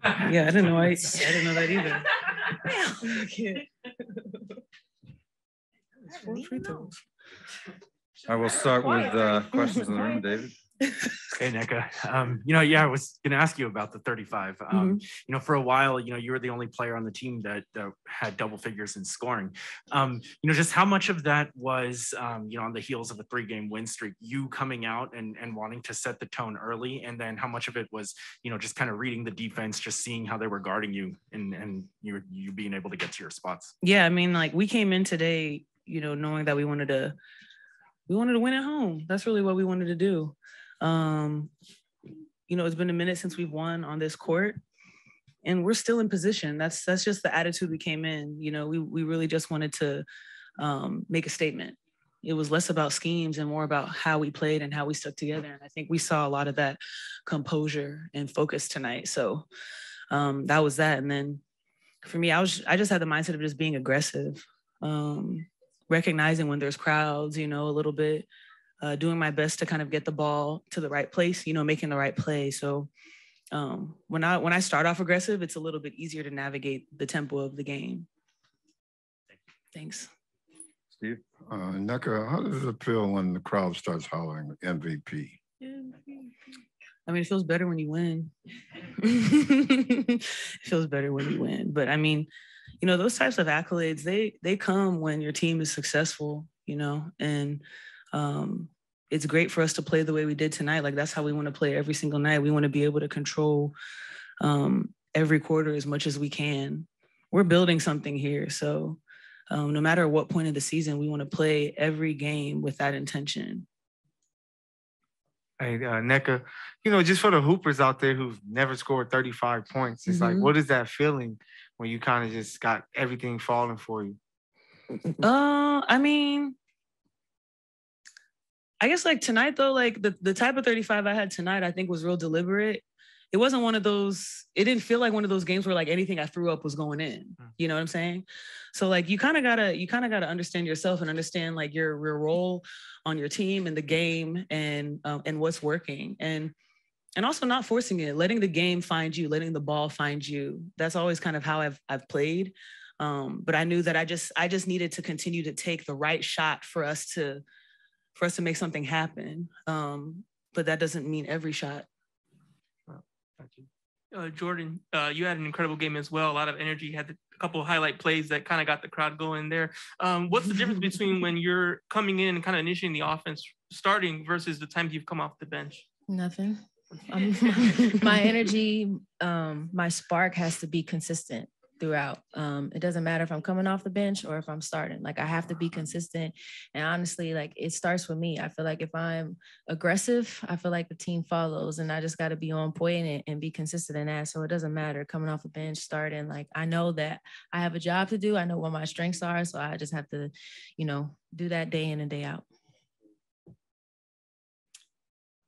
Yeah, I didn't know. I didn't know that either. Four free throws. I will start with questions in the room, David. Hey, Nneka. I was going to ask you about the 35. For a while, you were the only player on the team that had double figures in scoring. Just how much of that was, on the heels of a 3-game win streak, you coming out and wanting to set the tone early, and then how much of it was, just kind of reading the defense, just seeing how they were guarding you, and you being able to get to your spots? Yeah, I mean, like we came in today, knowing that we wanted to win at home. That's really what we wanted to do. It's been a minute since we've won on this court, and we're still in position. That's just the attitude we came in. We really just wanted to make a statement. It was less about schemes and more about how we played and how we stuck together. And I think we saw a lot of that composure and focus tonight. So that was that. And then for me, I just had the mindset of just being aggressive, recognizing when there's crowds, a little bit. Doing my best to kind of get the ball to the right place, making the right play. So when I start off aggressive, it's a little bit easier to navigate the tempo of the game. Thanks. Steve? Nneka, how does it feel when the crowd starts hollering MVP? I mean, it feels better when you win. It feels better when you win. But I mean, those types of accolades, they come when your team is successful, and it's great for us to play the way we did tonight. Like, that's how we want to play every single night. We want to be able to control every quarter as much as we can. We're building something here. So no matter what point of the season, we want to play every game with that intention. Hey, Nneka, just for the hoopers out there who've never scored 35 points, it's like, what is that feeling when you kind of just got everything falling for you? I mean, I guess like tonight though, like the type of 35 I had tonight, I think was real deliberate. It wasn't one of those, it didn't feel like one of those games where like anything I threw up was going in. You know what I'm saying? So like you kind of gotta understand yourself and understand like your role on your team and the game and what's working. And also not forcing it, letting the game find you, letting the ball find you. That's always kind of how I've played. But I knew that I just needed to continue to take the right shot for us to make something happen. But that doesn't mean every shot. Jordin, you had an incredible game as well. A lot of energy. You had a couple of highlight plays that kind of got the crowd going there. What's the difference between when you're coming in and kind of initiating the offense, starting, versus the times you've come off the bench? Nothing. My energy, my spark has to be consistent throughout. It doesn't matter if I'm coming off the bench or if I'm starting. Like, I have to be consistent. And honestly, like, it starts with me. I feel like if I'm aggressive, I feel like the team follows, and I just got to be on point and be consistent in that. So it doesn't matter coming off the bench, starting. Like, I know that I have a job to do. I know what my strengths are. So I just have to, do that day in and day out.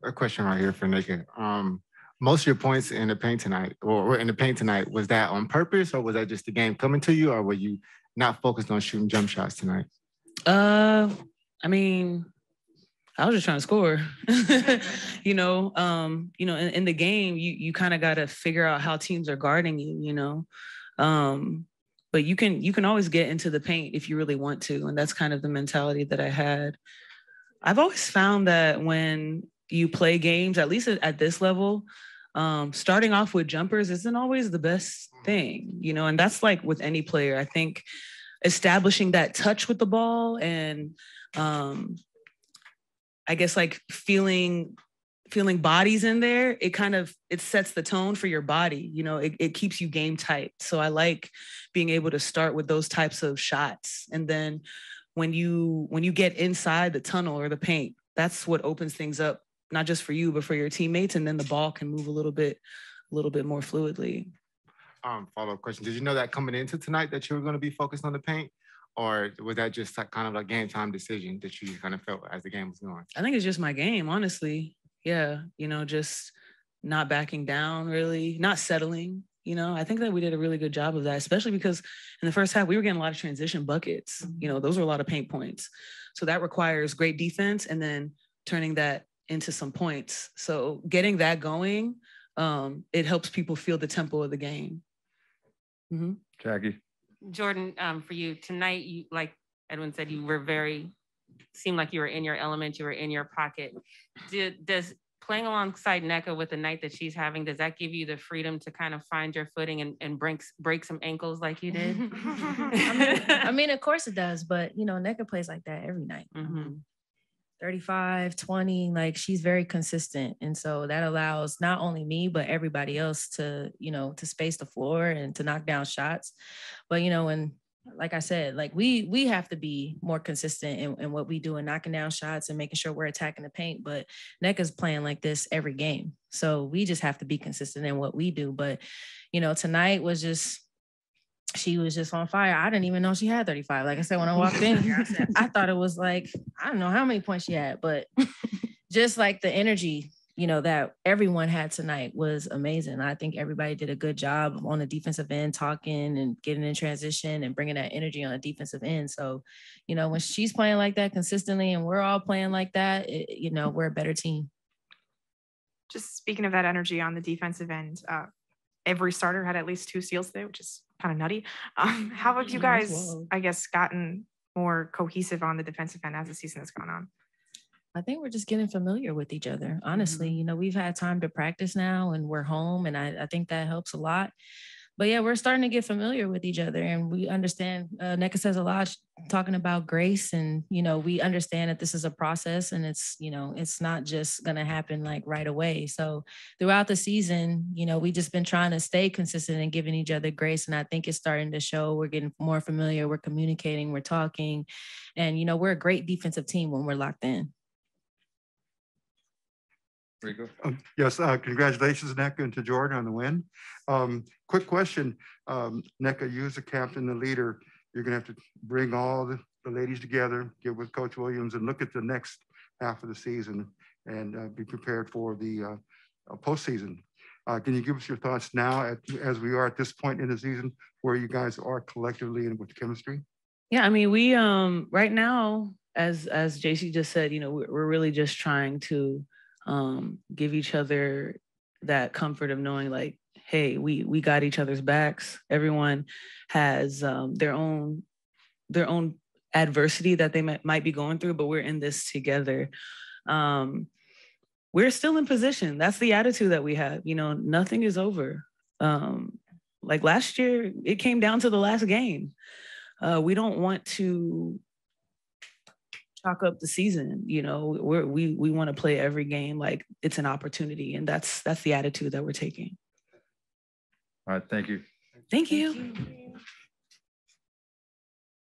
A question right here for Nneka. Most of your points in the paint tonight, was that on purpose, or was that just the game coming to you, or were you not focused on shooting jump shots tonight? I mean, I was just trying to score. In the game, you kind of got to figure out how teams are guarding you. But you can always get into the paint if you really want to, and that's kind of the mentality that I had. I've always found that when you play games, at least at this level, starting off with jumpers isn't always the best thing, and that's like with any player. I think establishing that touch with the ball and I guess like feeling bodies in there, it sets the tone for your body. It keeps you game tight. So I like being able to start with those types of shots. And then when you get inside the tunnel or the paint, that's what opens things up, not just for you, but for your teammates. And then the ball can move a little bit more fluidly. Follow-up question. Did you know that coming into tonight that you were going to be focused on the paint? Or was that just like kind of a game time decision that you kind of felt as the game was going? I think it's just my game, honestly. Yeah. just not backing down, really, not settling. I think that we did a really good job of that, especially because in the first half, we were getting a lot of transition buckets. Those are a lot of paint points. So that requires great defense and then turning that into some points. So getting that going it helps people feel the tempo of the game. Mm-hmm. Jackie. Jordin, for you tonight, you, like Edwin said, you were seemed like you were in your element, you were in your pocket. Does playing alongside Nneka with the night that she's having, does that give you the freedom to kind of find your footing and break some ankles like you did? I mean, of course it does, but you know, Nneka plays like that every night. Mm-hmm. 35, 20, like she's very consistent. And so that allows not only me, but everybody else to, you know, to space the floor and to knock down shots. But, you know, and like I said, like we have to be more consistent in what we do and knocking down shots and making sure we're attacking the paint. But Nneka's playing like this every game. So we just have to be consistent in what we do. But, you know, tonight was just, she was just on fire. I didn't even know she had 35. Like I said, when I walked in, I thought it was like, I don't know how many points she had, but just like the energy, you know, that everyone had tonight was amazing. I think everybody did a good job on the defensive end, talking and getting in transition and bringing that energy on the defensive end. So, you know, when she's playing like that consistently and we're all playing like that, you know, we're a better team. Just speaking of that energy on the defensive end, every starter had at least 2 steals today, which is kind of nutty. How have you guys, I guess, gotten more cohesive on the defensive end as the season has gone on? I think we're just getting familiar with each other. Honestly, you know, we've had time to practice now and we're home, and I think that helps a lot. But yeah, we're starting to get familiar with each other, and we understand. Nneka says a lot talking about grace, and you know, we understand that this is a process, and it's, you know, it's not just gonna happen like right away. So throughout the season, you know, we just been trying to stay consistent and giving each other grace, and I think it's starting to show. We're getting more familiar. We're communicating. We're talking, and you know, we're a great defensive team when we're locked in. Yes, congratulations, Nneka, and to Jordin on the win. Quick question, Nneka, you as the captain, the leader, you're gonna have to bring all the ladies together, get with Coach Williams and look at the next half of the season and be prepared for the postseason. Can you give us your thoughts now as we are at this point in the season, where you guys are collectively and with chemistry? Yeah, I mean, we right now, as JC just said, you know, we're really just trying to give each other that comfort of knowing like, hey, we got each other's backs. Everyone has their own adversity that they might be going through, but we're in this together. We're still in position. That's the attitude that we have. You know, nothing is over. Like last year, it came down to the last game. We don't want to chalk up the season. You know, we want to play every game like it's an opportunity, and that's the attitude that we're taking. All right, thank you. Thank you.